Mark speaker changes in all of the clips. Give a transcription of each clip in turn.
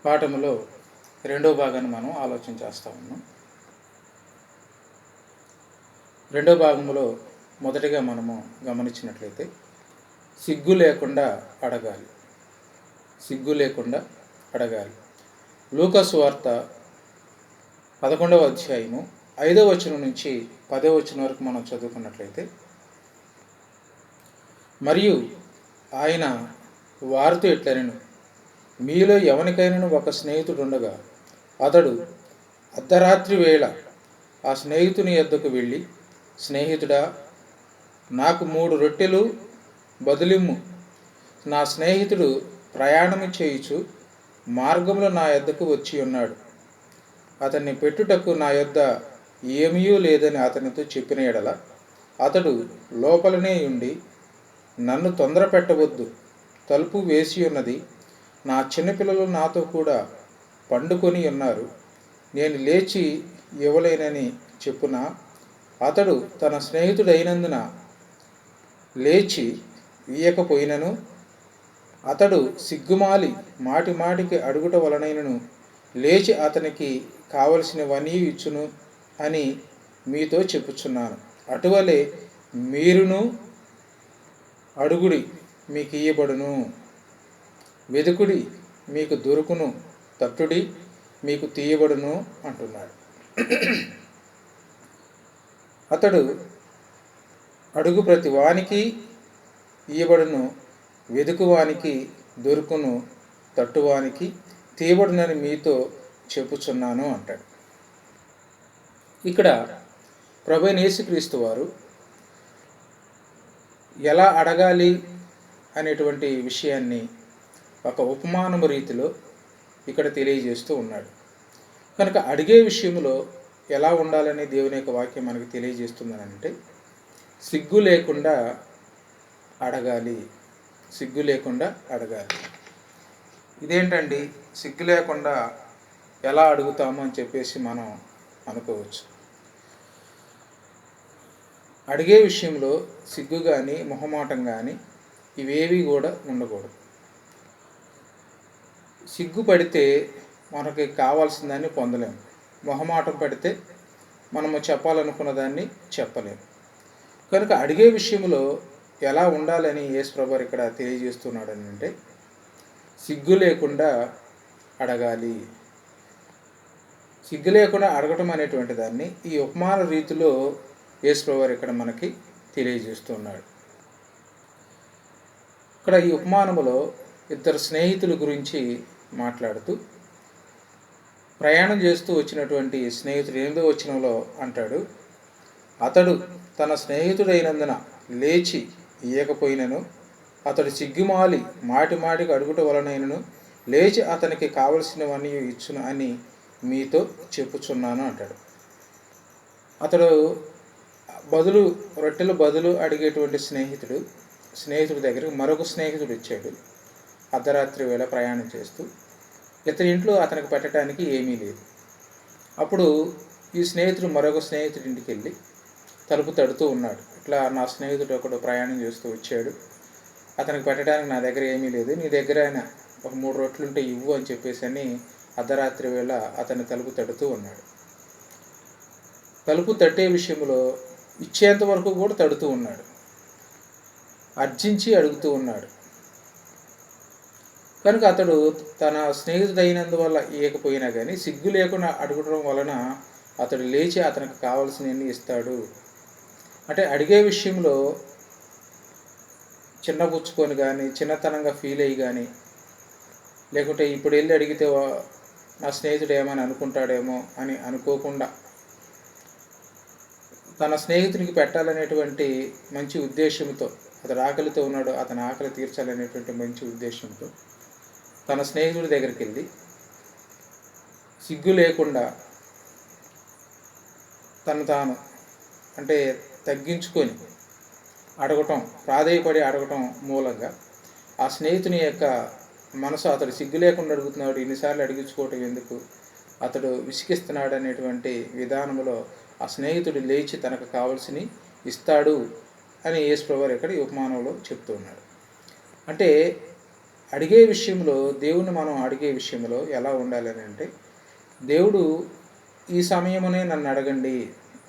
Speaker 1: పాఠములో రెండో భాగాన్ని మనం ఆలోచన చేస్తూ ఉన్నాం. రెండో భాగంలో మొదటిగా మనము గమనించినట్లయితే సిగ్గు లేకుండా అడగాలి. సిగ్గు లేకుండా అడగాలి. లూకా సువార్త 11వ అధ్యాయము 5వ వచనం నుంచి 10వ వచనం వరకు మనం చదువుకున్నట్లయితే, మరియు ఆయన వారితో ఇట్లనెను, మీలో ఎవరికైనా ఒక స్నేహితుడు ఉండగా అతడు అర్ధరాత్రి వేళ ఆ స్నేహితుని యొద్దకు వెళ్ళి, స్నేహితుడా, నాకు 3 రొట్టెలు బదులిమ్ము, నా స్నేహితుడు ప్రయాణము చేయుచు మార్గంలో నా యొద్దకు వచ్చి ఉన్నాడు, అతన్ని పెట్టుటకు నా యొద్ద ఏమీ లేదని అతనితో చెప్పిన ఎడల, అతడు లోపలనే ఉండి, నన్ను తొందర పెట్టవద్దు, తలుపు వేసి ఉన్నది, నా చిన్నపిల్లలు నాతో కూడా పండుకొని ఉన్నారు, నేను లేచి ఇవ్వలేనని చెప్పున, అతడు తన స్నేహితుడైనందున లేచి ఇయ్యకపోయినను, అతడు సిగ్గుమాలి మాటి మాటికి అడుగుట వలనైనను లేచి అతనికి కావలసినవన్నీ ఇచ్చును అని మీతో చెప్పుచున్నాను. అటువలే మీరును అడుగుడి, మీకు ఇయ్యబడును, వెదుకుడి, మీకు దొరుకును, తట్టుడి, మీకు తీయబడును అంటున్నాడు. అతడు అడుగు ప్రతి వానికి ఇయ్యబడును, వెదుకువానికి దొరుకును, తట్టువానికి తీయబడునని మీతో చెప్పుచున్నాను అంటాడు. ఇక్కడ ప్రభువైన యేసుక్రీస్తు వారు ఎలా అడగాలి అనేటువంటి విషయాన్ని ఒక ఉపమానము రీతిలో ఇక్కడ తెలియజేస్తూ ఉన్నాడు. కనుక అడిగే విషయంలో ఎలా ఉండాలని దేవుని యొక్క వాక్యం మనకు తెలియజేస్తుందని అంటే, సిగ్గు లేకుండా అడగాలి. సిగ్గు లేకుండా అడగాలి. ఇదేంటండి, సిగ్గు లేకుండా ఎలా అడుగుతాము అని చెప్పేసి మనం అనుకోవచ్చు. అడిగే విషయంలో సిగ్గు కానీ మొహమాటం కానీ ఇవేవి కూడా ఉండకూడదు. సిగ్గుపడితే మనకి కావాల్సిన దాన్ని పొందలేము. మొహమాటం పడితే మనము చెప్పాలనుకున్న దాన్ని చెప్పలేము. కనుక అడిగే విషయంలో ఎలా ఉండాలని యేసు ప్రభువు ఇక్కడ తెలియజేస్తున్నాడు అని అంటే, సిగ్గు లేకుండా అడగాలి. సిగ్గు లేకుండా అడగటం అనేటువంటి దాన్ని ఈ ఉపమాన రీతిలో యేసు ప్రభువు ఇక్కడ మనకి తెలియజేస్తున్నాడు. ఇక్కడ ఈ ఉపమానములో ఇద్దరు స్నేహితుల గురించి మాట్లాడుతూ, ప్రయాణం చేస్తూ వచ్చినటువంటి స్నేహితుడు 8వ వచనంలో అంటాడు, అతడు తన స్నేహితుడైనందున లేచి ఇయ్యకపోయినను, అతడు సిగ్గుమాలి మాటి మాటికి అడుగుట వలనైనను లేచి అతనికి కావలసినవన్నీ ఇచ్చును అని మీతో చెప్పుచున్నాను అంటాడు. అతడు రొట్టెలు బదులు అడిగేటువంటి స్నేహితుడి దగ్గరికి మరొక స్నేహితుడు వచ్చాడు. అర్ధరాత్రి వేళ ప్రయాణం చేస్తూ ఇతని ఇంట్లో అతనికి పెట్టడానికి ఏమీ లేదు. అప్పుడు ఈ స్నేహితుడు మరొక స్నేహితుడి ఇంటికి వెళ్ళి తలుపు తడుతూ ఉన్నాడు. ఇట్లా నా స్నేహితుడు ఒకడు ప్రయాణం చేస్తూ వచ్చాడు, అతనికి పెట్టడానికి నా దగ్గర ఏమీ లేదు, నీ దగ్గర ఒక 3 రొట్టెలుంటే ఇవ్వు అని చెప్పేసి అని అర్ధరాత్రి వేళ అతని తలుపు తడుతూ ఉన్నాడు. తలుపు తట్టే విషయంలో ఇచ్చేంత వరకు కూడా తడుతూ ఉన్నాడు, అర్జించి అడుగుతూ ఉన్నాడు. కనుక అతడు తన స్నేహితుడైనందువల్ల ఇవ్వకపోయినా కానీ సిగ్గు లేకుండా అడగడం వలన అతడు లేచి అతనికి కావాల్సినవన్నీ ఇస్తాడు. అంటే అడిగే విషయంలో చిన్నబుచ్చుకొని కానీ చిన్నతనంగా ఫీల్ అయ్యి కానీ, లేకుంటే ఇప్పుడు వెళ్ళి అడిగితే నా స్నేహితుడు ఏమని అనుకుంటాడేమో అని అనుకోకుండా, తన స్నేహితునికి పెట్టాలనేటువంటి మంచి ఉద్దేశంతో, అతడు ఆకలితో ఉన్నాడు, అతని ఆకలి తీర్చాలనేటువంటి మంచి ఉద్దేశంతో తన స్నేహితుడి దగ్గరికి వెళ్ళి సిగ్గు లేకుండా తాను అంటే తగ్గించుకొని అడగటం, ప్రాధేయపడి అడగటం మూలంగా ఆ స్నేహితుని యొక్క మనసు, అతడు సిగ్గు లేకుండా అడుగుతున్నాడు, ఇన్నిసార్లు అడిగించుకోవటం ఎందుకు, అతడు విసిగిస్తున్నాడు అనేటువంటి విధానంలో ఆ స్నేహితుడు లేచి తనకు కావాల్సినవి ఇస్తాడు అని యేసు ప్రభువు ఇక్కడ ఈ ఉపమానంలో చెప్తూ ఉన్నాడు. అంటే అడిగే విషయంలో, దేవుణ్ణి మనం అడిగే విషయంలో ఎలా ఉండాలి అని అంటే, దేవుడు ఈ సమయమునే నన్ను అడగండి,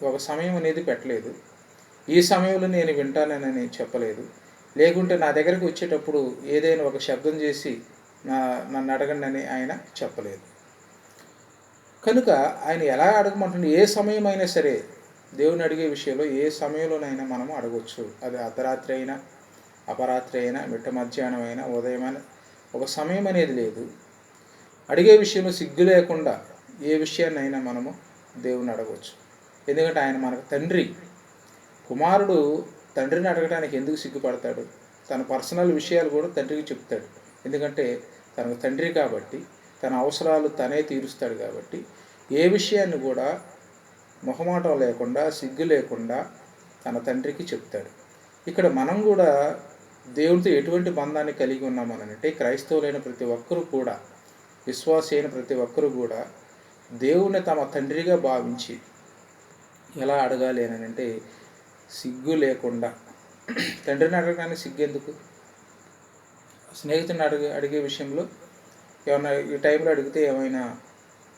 Speaker 1: ఒక సమయం అనేది పెట్టలేదు. ఈ సమయంలో నేను వింటానని చెప్పలేదు. లేకుంటే నా దగ్గరికి వచ్చేటప్పుడు ఏదైనా ఒక శబ్దం చేసి నన్ను అడగండి అని ఆయన చెప్పలేదు. కనుక ఆయన ఎలా అడగమంటుండే, ఏ సమయమైనా సరే దేవుని అడిగే విషయంలో ఏ సమయంలోనైనా మనము అడగవచ్చు. అది అర్ధరాత్రి అయినా, అపరాత్రి అయినా, మిట్ట మధ్యాహ్నం అయినా, ఉదయమైనా, ఒక సమయం అనేది లేదు. అడిగే విషయంలో సిగ్గు లేకుండా ఏ విషయాన్నైనా మనము దేవుని అడగవచ్చు. ఎందుకంటే ఆయన మనకు తండ్రి. కుమారుడు తండ్రిని అడగడానికి ఎందుకు సిగ్గుపడతాడు? తన పర్సనల్ విషయాలు కూడా తండ్రికి చెప్తాడు. ఎందుకంటే తనకు తండ్రి కాబట్టి, తన అవసరాలు తనే తీరుస్తాడు కాబట్టి, ఏ విషయాన్ని కూడా మొహమాటం లేకుండా, సిగ్గు లేకుండా తన తండ్రికి చెప్తాడు. ఇక్కడ మనం కూడా దేవునితో ఎటువంటి బంధాన్ని కలిగి ఉన్నామనంటే, క్రైస్తవులైన ప్రతి ఒక్కరూ కూడా, విశ్వాసి అయిన ప్రతి ఒక్కరూ కూడా దేవుని తమ తండ్రిగా భావించి ఎలా అడగాలి అని అంటే, సిగ్గు లేకుండా. తండ్రిని అడగడానికి సిగ్గు ఎందుకు? స్నేహితుని అడిగే విషయంలో ఏమన్నా ఈ టైంలో అడిగితే ఏమైనా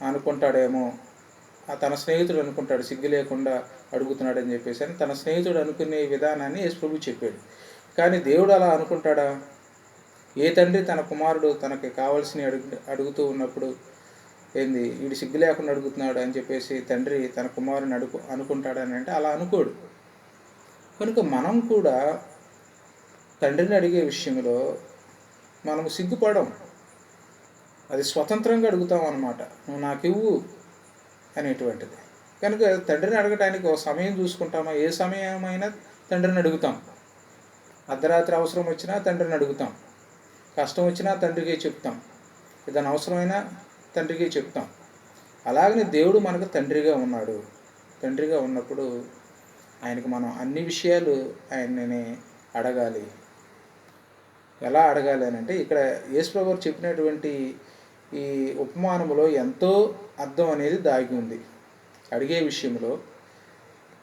Speaker 1: అనుకుంటాడేమో, తన స్నేహితుడు అనుకుంటాడు సిగ్గు లేకుండా అడుగుతున్నాడని చెప్పేసి అని తన స్నేహితుడు అనుకునే విధానాన్ని యేసుప్రభు చెప్పాడు. కానీ దేవుడు అలా అనుకుంటాడా? ఏ తండ్రి తన కుమారుడు తనకి కావాల్సినవి అడుగుతూ ఉన్నప్పుడు ఏంది వీడు సిగ్గు లేకుండా అడుగుతున్నాడు అని చెప్పేసి తండ్రి తన కుమారుని అనుకుంటాడని అంటే అలా అనుకోడు. కనుక మనం కూడా తండ్రిని అడిగే విషయంలో మనము సిగ్గుపడం. అది స్వతంత్రంగా అడుగుతాం అన్నమాట. నువ్వు నాకు ఇవ్వు అనేటువంటిది. కనుక తండ్రిని అడగటానికి ఒక సమయం చూసుకుంటామా? ఏ సమయమైనా తండ్రిని అడుగుతాం. అర్ధరాత్రి అవసరం వచ్చినా తండ్రిని అడుగుతాం. కష్టం వచ్చినా తండ్రికే చెప్తాం. ఏదైనా అవసరమైనా తండ్రికే చెప్తాం. అలాగనే దేవుడు మనకు తండ్రిగా ఉన్నాడు. తండ్రిగా ఉన్నప్పుడు ఆయనకు మనం అన్ని విషయాలు ఆయనని అడగాలి. ఎలా అడగాలి అని అంటే, ఇక్కడ యేసుప్రభు గారు చెప్పినటువంటి ఈ ఉపమానములో ఎంతో అర్థం అనేది దాగి ఉంది. అడిగే విషయంలో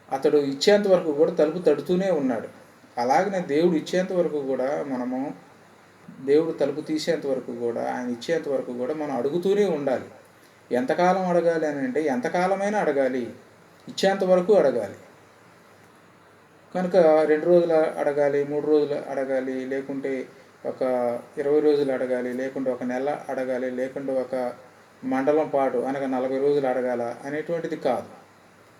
Speaker 1: అతడు ఇచ్చేంత వరకు కూడా తలుపు తడుతూనే ఉన్నాడు. అలాగనే దేవుడు ఇచ్చేంత వరకు కూడా మనము, దేవుడు తలుపు తీసేంత వరకు కూడా, ఆయన ఇచ్చేంత వరకు కూడా మనం అడుగుతూనే ఉండాలి. ఎంతకాలం అడగాలి అని అంటే, ఎంతకాలమైనా అడగాలి, ఇచ్చేంత వరకు అడగాలి. కనుక 2 రోజులు అడగాలి, 3 రోజులు అడగాలి, లేకుంటే ఒక 20 రోజులు అడగాలి, లేకుంటే ఒక నెల అడగాలి, లేకుంటే ఒక మండలం పాటు అనగా 40 రోజులు అడగాల అనేటువంటిది కాదు.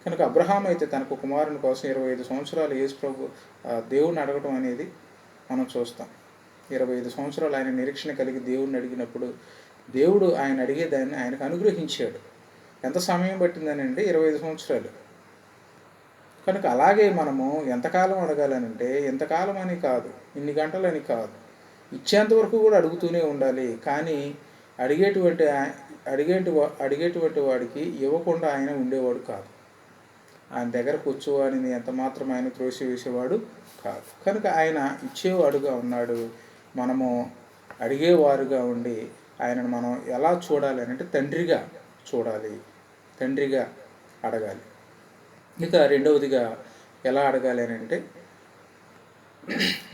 Speaker 1: కనుక అబ్రహాం అయితే తనకు కుమారుని కోసం 25 సంవత్సరాలు యేసుప్రభు దేవుణ్ణి అడగటం అనేది మనం చూస్తాం. 25 సంవత్సరాలు ఆయన నిరీక్షణ కలిగి దేవుణ్ణి అడిగినప్పుడు దేవుడు ఆయన అడిగేదాన్ని ఆయనకు అనుగ్రహించాడు. ఎంత సమయం పట్టిందని అంటే 25 సంవత్సరాలు. కనుక అలాగే మనము ఎంతకాలం అడగాలనంటే, ఎంతకాలం అని కాదు, ఇన్ని గంటలని కాదు, ఇచ్చేంత వరకు కూడా అడుగుతూనే ఉండాలి. కానీ అడిగేటువంటి వాడికి ఇవ్వకుండా ఆయన ఉండేవాడు కాదు. ఆయన దగ్గర కూర్చోవాడిని ఎంత మాత్రం ఆయన త్రోసివేసేవాడు కాదు. కనుక ఆయన ఇచ్చేవాడుగా ఉన్నాడు. మనము అడిగేవారుగా ఉండి ఆయనను మనం ఎలా చూడాలి అని అంటే, తండ్రిగా చూడాలి, తండ్రిగా అడగాలి. ఇక రెండవదిగా ఎలా అడగాలి అని అంటే,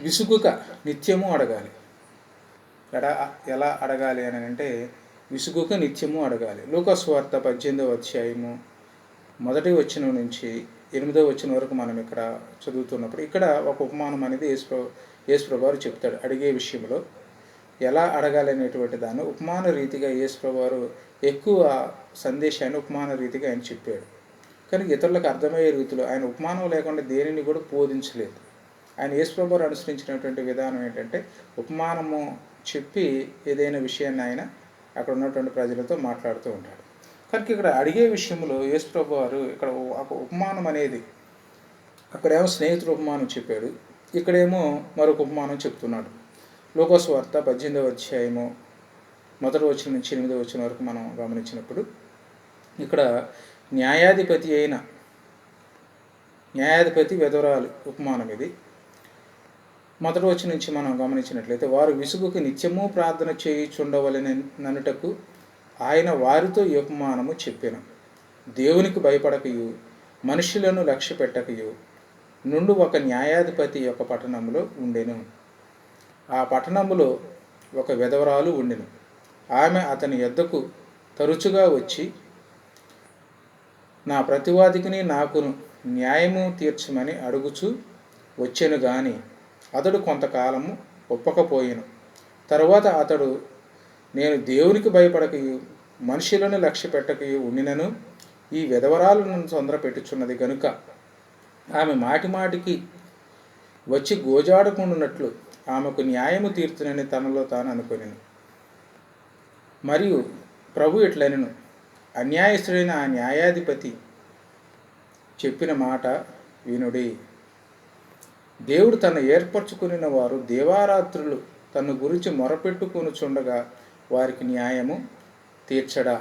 Speaker 1: విసుగుక నిత్యము అడగాలి. ఎలా అడగాలి అని అంటే, విసుగుక నిత్యము అడగాలి. లూకాసు వార్త 18వ అధ్యాయము 1వ వచనం నుంచి 8వ వచనం వరకు మనం ఇక్కడ చదువుతున్నప్పుడు ఇక్కడ ఒక ఉపమానం అనేది యేసుప్రభు వారు చెప్తాడు. అడిగే విషయంలో ఎలా అడగాలి అనేటువంటి దాన్ని ఉపమాన రీతిగా యేసుప్రభు వారు ఎక్కువ సందేశాన్ని ఉపమాన రీతిగా ఆయన చెప్పాడు. కానీ ఇతరులకు అర్థమయ్యే రీతిలో ఆయన ఉపమానం లేకుండా దేనిని కూడా బోధించలేదు. ఆయన యేసుప్రభు వారు అనుసరించినటువంటి విధానం ఏంటంటే, ఉపమానము చెప్పి ఏదైనా విషయాన్ని ఆయన అక్కడ ఉన్నటువంటి ప్రజలతో మాట్లాడుతూ ఉంటాడు. కనుక ఇక్కడ అడిగే విషయంలో యేసుప్రభు వారు ఇక్కడ ఒక ఉపమానం అనేది, అక్కడేమో స్నేహితుడు ఉపమానం చెప్పాడు, ఇక్కడేమో మరొక ఉపమానం చెప్తున్నాడు. లూకాసు వార్త 18వ అధ్యాయము 1వ వచనం నుంచి 8వ వచనం వరకు మనం గమనించినప్పుడు ఇక్కడ న్యాయాధిపతి విధవరాలు ఉపమానం ఇది. 1వ వచనం నుంచి మనం గమనించినట్లయితే, వారు విసుగుకు నిత్యము ప్రార్థన చేయుచుండవలెని ననుటకు ఆయన వారితో ఈ ఉపమానము చెప్పెను. దేవునికి భయపడకయు మనుషులను లక్ష్య పెట్టకయు నుండి ఒక న్యాయాధిపతి యొక్క పట్టణంలో ఉండెను. ఆ పట్టణంలో ఒక విధవరాలు ఉండెను. ఆమె అతని యొద్దకు తరచుగా వచ్చి, నా ప్రతివాదికిని నాకును న్యాయము తీర్చమని అడుగుచూ వచ్చెను గాని అతడు కొంతకాలము ఒప్పకపోయెను. తరువాత అతడు, నేను దేవునికి భయపడకయు మనుషులను లక్ష్య పెట్టకయు ఉండినను ఈ విధవరాలు నన్ను తొందర పెట్టుచున్నది గనుక ఆమె మాటిమాటికి వచ్చి గోజాడుకుండునట్లు ఆమెకు న్యాయము తీర్చునని తనలో తాను అనుకొనెను. మరియు ప్రభు ఇట్లనెను, అన్యాయస్తుడైన ఆ న్యాయాధిపతి చెప్పిన మాట వినుడి. దేవుడు తను ఏర్పరచుకుని వారు దేవారాత్రులు తన గురించి మొరపెట్టుకొనుచుండగా వారికి న్యాయము తీర్చడా?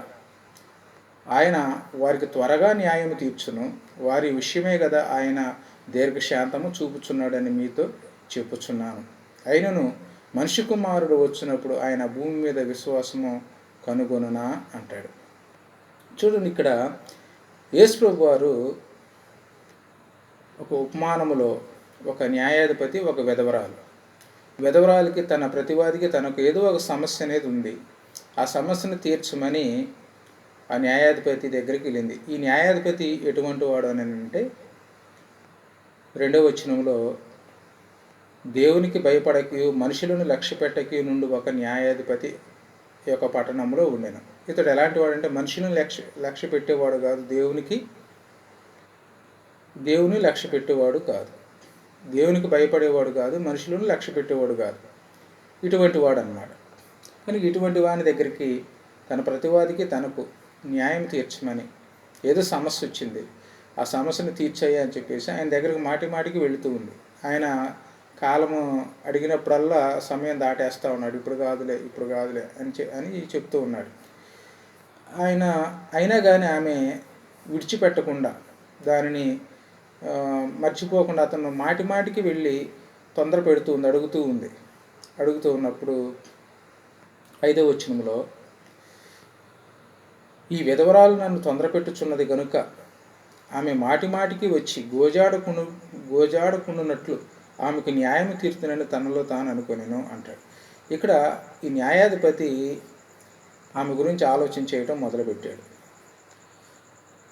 Speaker 1: ఆయన వారికి త్వరగా న్యాయము తీర్చును. వారి విషయమే కదా ఆయన దీర్ఘశాంతము చూపుచున్నాడని మీతో చెప్పుచున్నాను. అయినను మనిషి కుమారుడు వచ్చినప్పుడు ఆయన భూమి మీద విశ్వాసము కనుగొనునా అంటాడు. చూడండి, ఇక్కడ యేసు ప్రభు వారు ఒక ఉపమానములో ఒక న్యాయాధిపతి, ఒక విధవరాలకి తన ప్రతివాదికి తనకు ఏదో ఒక సమస్య అనేది ఉంది. ఆ సమస్యను తీర్చమని ఆ న్యాయాధిపతి దగ్గరికి వెళ్ళింది. ఈ న్యాయాధిపతి ఎటువంటి వాడు అని అంటే 2వ వచనంలో, దేవునికి భయపడకి మనుషులను లక్ష్య పెట్టకి నుండి ఒక న్యాయాధిపతి యొక్క పట్టణంలో ఉండెను. ఇతడు ఎలాంటి వాడు అంటే మనుషులను లక్ష్య పెట్టేవాడు కాదు, దేవుని లక్ష్య పెట్టేవాడు కాదు, దేవునికి భయపడేవాడు కాదు, మనుషులను లక్ష్య పెట్టేవాడు కాదు, ఇటువంటి వాడు అన్నమాట. కనుక ఇటువంటి వాని దగ్గరికి తన ప్రతివాదికి తనకు న్యాయం తీర్చమని ఏదో సమస్య వచ్చింది, ఆ సమస్యను తీర్చాయి అని చెప్పేసి ఆయన దగ్గరికి మాటికి వెళుతూ ఉంది. ఆయన కాలము అడిగినప్పుడల్లా సమయం దాటేస్తూ ఉన్నాడు. ఇప్పుడు కాదులే అని చెప్తూ ఉన్నాడు. అయినా కానీ ఆమె విడిచిపెట్టకుండా దానిని మర్చిపోకుండా అతను మాటికి వెళ్ళి తొందర పెడుతూ ఉంది, అడుగుతూ ఉన్నప్పుడు 5వ వచనంలో, ఈ విధవరాలు నన్ను తొందర పెట్టుచున్నది గనుక ఆమె మాటికి వచ్చి గోజాడుకున్నట్లు ఆమెకు న్యాయం తీర్చునని తనలో తాను అనుకొనెను అంటాడు. ఇక్కడ ఈ న్యాయాధిపతి ఆమె గురించి ఆలోచన చేయటం మొదలుపెట్టాడు.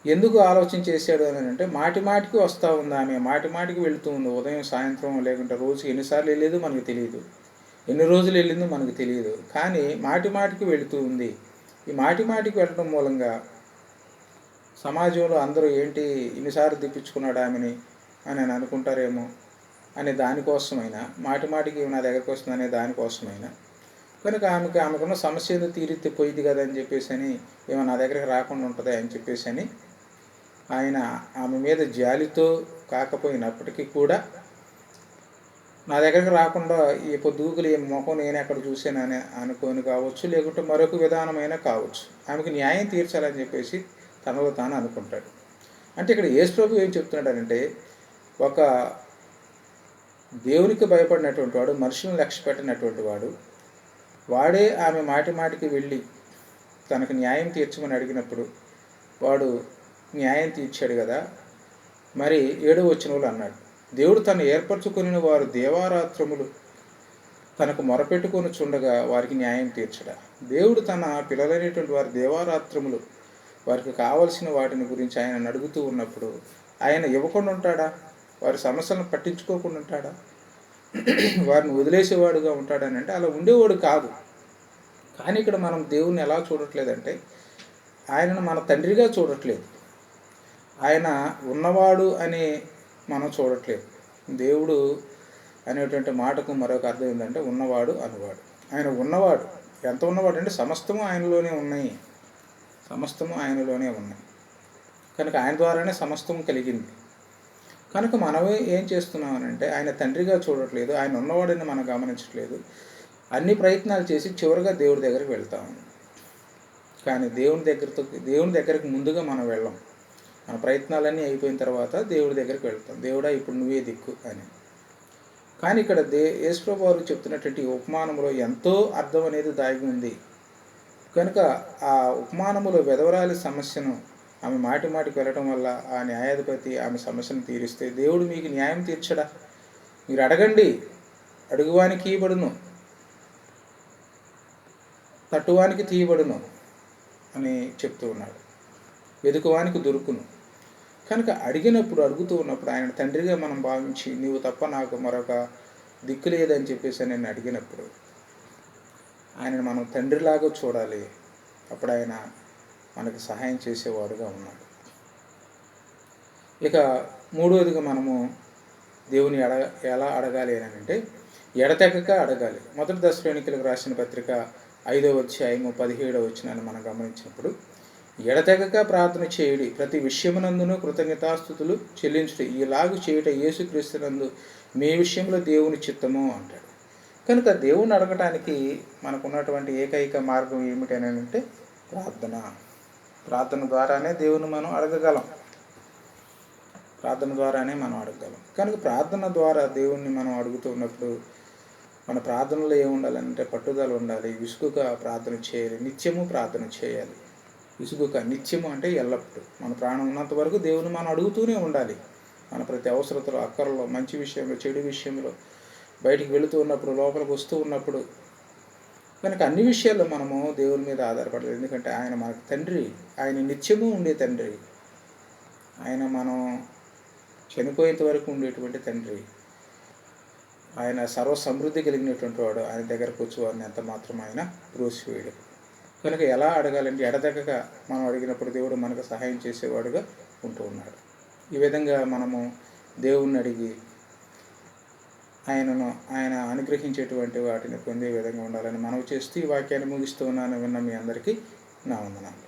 Speaker 1: ఎందుకు ఆలోచన చేశాడు అని అంటే, మాటికి వస్తూ ఉంది, ఆమె మాటికి వెళుతూ ఉంది. ఉదయం సాయంత్రం లేకుంటే రోజుకి ఎన్నిసార్లు వెళ్ళేదో మనకు తెలియదు, ఎన్ని రోజులు వెళ్ళిందో మనకు తెలియదు. కానీ మాటికి వెళుతూ ఉంది. ఈ మాటికి వెళ్ళడం మూలంగా సమాజంలో అందరూ ఏంటి ఇన్నిసార్లు తిప్పించుకున్నాడు ఆమెని అని అనుకుంటారేమో అనే దానికోసమైనా, మాటికి నా దగ్గరికి వస్తుందనే దానికోసమైనా, కనుక ఆమెకున్న సమస్య ఏదో తీరితే పోయింది కదా అని చెప్పేసి అని, ఏమో నా దగ్గరికి రాకుండా ఉంటుంది అని చెప్పేసి అని ఆయన ఆమె మీద జాలితో కాకపోయినప్పటికీ కూడా నా దగ్గరికి రాకుండా ఈ పొద్దుగులు ఈ ముఖం నేను ఎక్కడ చూసానని అనుకొని కావచ్చు, లేకుంటే మరొక విధానమైనా కావచ్చు, ఆమెకు న్యాయం తీర్చాలని చెప్పేసి తనలో తాను అనుకుంటాడు. అంటే ఇక్కడ యేసు ప్రభు ఏం చెప్తున్నాడంటే, ఒక దేవునికి భయపడినటువంటి వాడు, మనుషులను లక్ష్య పెట్టినటువంటి వాడే ఆమె మాటికి వెళ్ళి తనకు న్యాయం తీర్చమని అడిగినప్పుడు వాడు న్యాయం తీర్చాడు కదా. మరి 7వ వచనంలో అన్నాడు, దేవుడు తను ఏర్పరచుకుని వారు దేవారాత్రములు తనకు మొరపెట్టుకొని చుండగా వారికి న్యాయం తీర్చడా? దేవుడు తన పిల్లలైనటువంటి వారి దేవారాత్రములు వారికి కావలసిన వాటిని గురించి ఆయన అడుగుతూ ఉన్నప్పుడు ఆయన ఇవ్వకుండా ఉంటాడా? వారి సమస్యలను పట్టించుకోకుండా ఉంటాడా? వారిని వదిలేసేవాడుగా ఉంటాడని అంటే అలా ఉండేవాడు కాదు. కానీ ఇక్కడ మనం దేవుణ్ణి ఎలా చూడట్లేదంటే, ఆయనను మన తండ్రిగా చూడట్లేదు, ఆయన ఉన్నవాడు అని మనం చూడట్లేదు. దేవుడు అనేటువంటి మాటకు మరొక అర్థం ఏంటంటే ఉన్నవాడు అనువాడు. ఆయన ఉన్నవాడు, ఎంత ఉన్నవాడు అంటే సమస్తము ఆయనలోనే ఉన్నాయి, కనుక ఆయన ద్వారానే సమస్తము కలిగింది. కనుక మనమే ఏం చేస్తున్నామనంటే ఆయన తండ్రిగా చూడట్లేదు, ఆయన ఉన్నవాడని మనం గమనించట్లేదు. అన్ని ప్రయత్నాలు చేసి చివరిగా దేవుడి దగ్గరికి వెళ్తాము. కానీ దేవుని దగ్గరికి ముందుగా మనం వెళ్ళాం. మన ప్రయత్నాలన్నీ అయిపోయిన తర్వాత దేవుడి దగ్గరికి వెళ్తాం, దేవుడా ఇప్పుడు నువ్వే దిక్కు అని. కానీ ఇక్కడ యేసు ప్రభు వారు చెప్తున్నటువంటి ఉపమానంలో ఎంతో అర్థం అనేది దాగి ఉంది. కనుక ఆ ఉపమానములో విధవరాలి సమస్యను ఆమె మాటికి వెళ్ళటం వల్ల ఆ న్యాయాధిపతి ఆమె సమస్యను తీరిస్తే, దేవుడు మీకు న్యాయం తీర్చడా? మీరు అడగండి, అడుగువానికి ఇవ్వబడును, తట్టువానికి తీయబడును అని చెప్తూ ఉన్నాడు. వెదుకువానికి దొరుకును. కనుక అడుగుతూ ఉన్నప్పుడు ఆయన తండ్రిగా మనం భావించి, నీవు తప్ప నాకు మరొక దిక్కు లేదని చెప్పేసి నేను అడిగినప్పుడు ఆయనను మనం తండ్రిలాగా చూడాలి. అప్పుడు ఆయన మనకు సహాయం చేసేవాడుగా ఉన్నాడు. ఇక మూడవదిగా మనము దేవుని ఎలా అడగాలి అని అంటే ఎడతెగక అడగాలి. మొదటి దశలోనికలకు రాసిన పత్రిక 5వ అధ్యాయము 17వ వచనాన్ని మనం గమనించినప్పుడు, ఎడతెగక ప్రార్థన చేయుడి, ప్రతి విషయమునందును కృతజ్ఞతాస్తుతులు చెల్లించుడి, ఇలాగు చేయుట యేసుక్రీస్తునందు మీ విషయంలో దేవుని చిత్తము అంటాడు. కనుక దేవుని అడగటానికి మనకున్నటువంటి ఏకైక మార్గం ఏమిటి అని అంటే ప్రార్థన. ప్రార్థన ద్వారానే దేవుని మనం అడగగలం. కనుక ప్రార్థన ద్వారా దేవుణ్ణి మనం అడుగుతూ ఉన్నప్పుడు మన ప్రార్థనలో ఏముండాలంటే పట్టుదల ఉండాలి. విసుగుగా ప్రార్థన చేయాలి. నిత్యము ప్రార్థన చేయాలి. విసుగుగా, నిత్యము అంటే ఎల్లప్పుడూ. మన ప్రాణం ఉన్నంత వరకు దేవుని మనం అడుగుతూనే ఉండాలి. మన ప్రతి అవసరతలో, అక్కరలో, మంచి విషయంలో, చెడు విషయంలో, బయటికి వెళుతూ ఉన్నప్పుడు, లోపలికి వస్తూ ఉన్నప్పుడు, కనుక అన్ని విషయాల్లో మనము దేవుని మీద ఆధారపడలేదు. ఎందుకంటే ఆయన మనకు తండ్రి. ఆయన నిత్యము ఉండే తండ్రి. ఆయన మనం చనిపోయేంత వరకు ఉండేటువంటి తండ్రి. ఆయన సర్వసమృద్ధి కలిగినటువంటి వాడు. ఆయన దగ్గరకు వచ్చి వారిని ఎంత మాత్రం ఆయన త్రోసివేయడు. కనుక ఎలా అడగాలంటే ఎడతెగక మనం అడిగినప్పుడు దేవుడు మనకు సహాయం చేసేవాడుగా ఉంటూ ఉన్నాడు. ఈ విధంగా మనము దేవుణ్ణి అడిగి ఆయన అనుగ్రహించేటువంటి వాటిని పొందే విధంగా ఉండాలని మనవి చేస్తూ ఈ వాక్యాన్ని ముగిస్తూ ఉన్నాను. విన్న మీ అందరికీ నా వందనాలు.